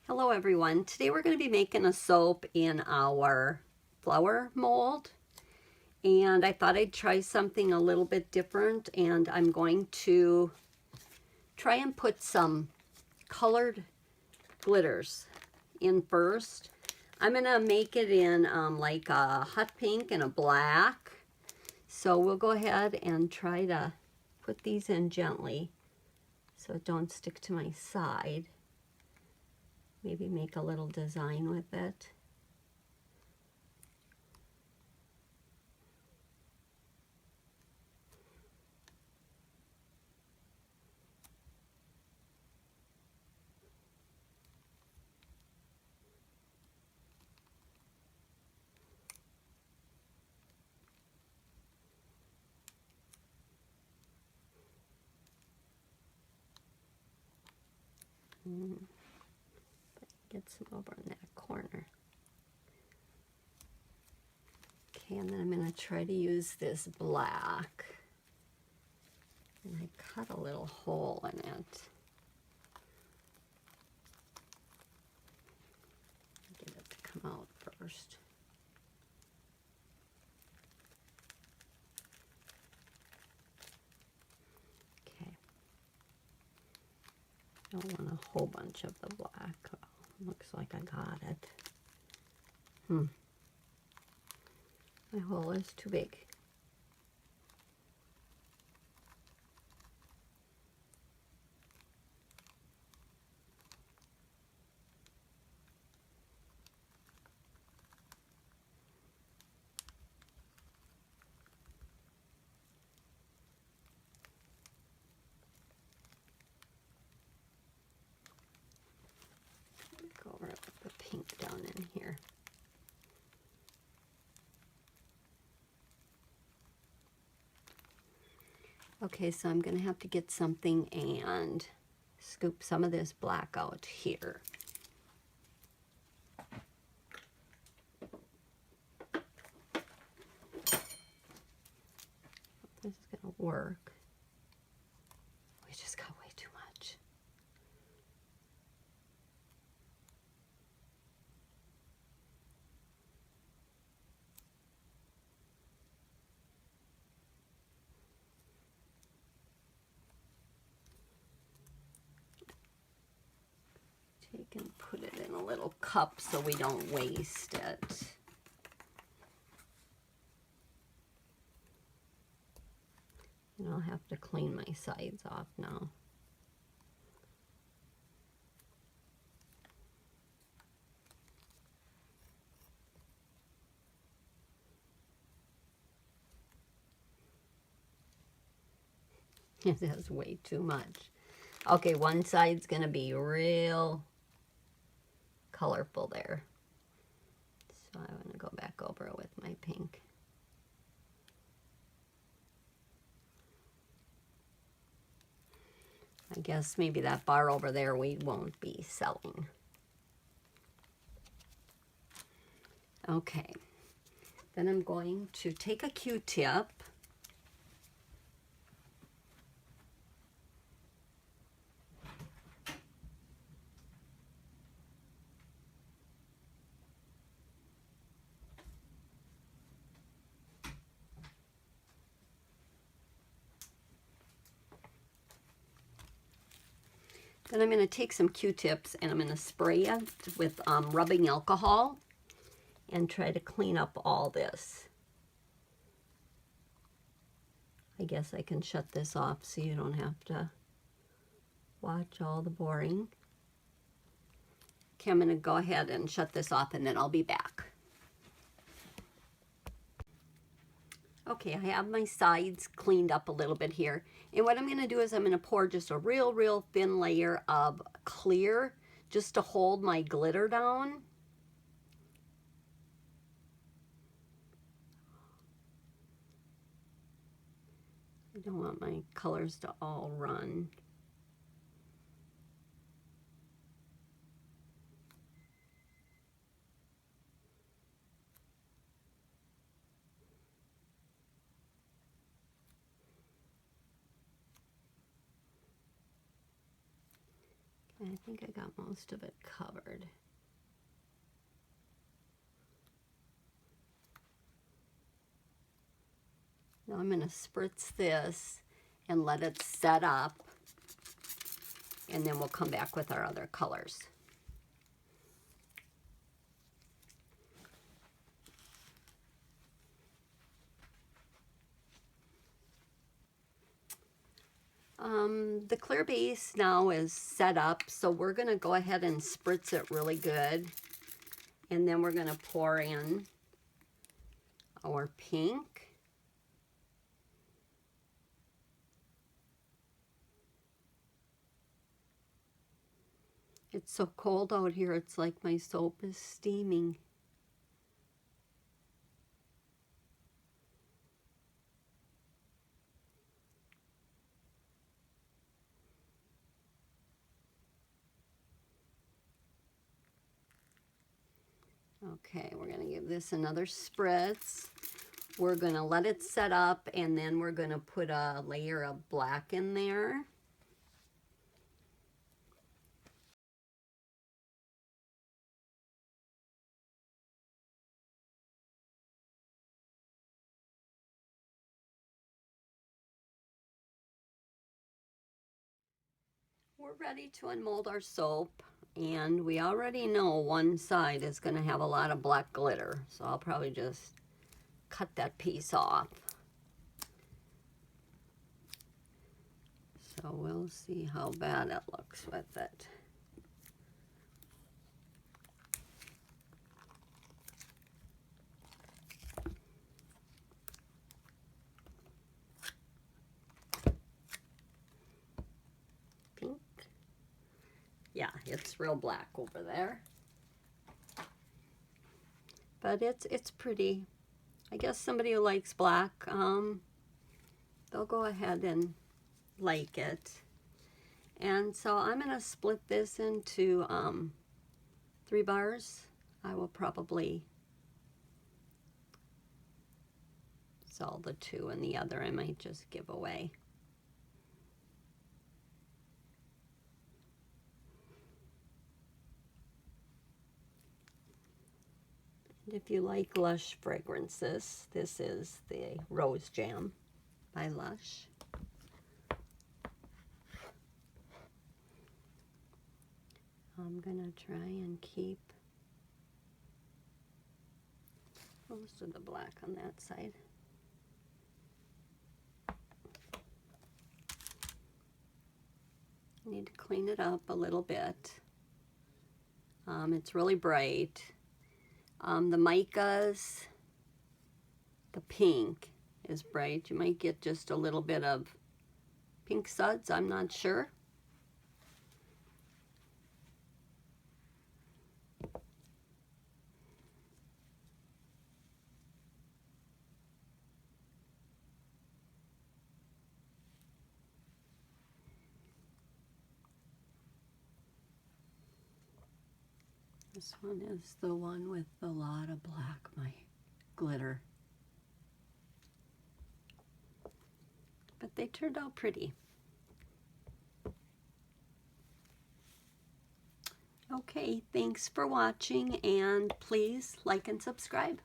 Hello everyone. Today we're going to be making a soap in our flower mold, and I thought I'd try something a little bit different, and I'm going to try and put some colored glitters in first. I'm going to make it in like a hot pink and a black, so we'll go ahead and try to put these in gently so it don't stick to my side. Maybe make a little design with it. Get some over in that corner. Okay, and then I'm going to try to use this black. And I cut a little hole in it. Get it to come out first. Okay. Don't want a whole bunch of the black. Oh, looks like I got it. My hole is too big. Go over it with the pink down in here. Okay, so I'm going to have to get something and scoop some of this black out here. This is going to work. We just got way too much. Take and put it in a little cup so we don't waste it. And I'll have to clean my sides off now. It is way too much. Okay, one side's gonna be real colorful there. So I want to go back over it with my pink. I guess maybe that bar over there we won't be selling. Okay, then I'm going to take a Q-tip . Then I'm going to take some Q-tips and I'm going to spray it with rubbing alcohol and try to clean up all this. I guess I can shut this off so you don't have to watch all the boring. Okay, I'm going to go ahead and shut this off and then I'll be back. Okay, I have my sides cleaned up a little bit here. And what I'm going to do is I'm going to pour just a real thin layer of clear just to hold my glitter down. I don't want my colors to all run. I think I got most of it covered. Now I'm going to spritz this and let it set up, and then we'll come back with our other colors. The clear base now is set up, so we're going to go ahead and spritz it really good, and then we're going to pour in our pink. It's so cold out here, it's like my soap is steaming. Okay, we're going to give this another spritz. We're going to let it set up, and then we're going to put a layer of black in there. We're ready to unmold our soap, and we already know one side is going to have a lot of black glitter, so I'll probably just cut that piece off. So we'll see how bad it looks with it. Pink. Yeah, it's real black over there. But it's pretty. I guess somebody who likes black, they'll go ahead and like it. And so I'm going to split this into 3 bars. I will probably sell the 2, and the other I might just give away. And if you like Lush fragrances, this is the Rose Jam by Lush. I'm gonna try and keep most of the black on that side. I need to clean it up a little bit. It's really bright. The micas, the pink is bright. You might get just a little bit of pink suds, I'm not sure. This one is the one with a lot of black, my glitter. But they turned out pretty. Okay, thanks for watching, and please like and subscribe.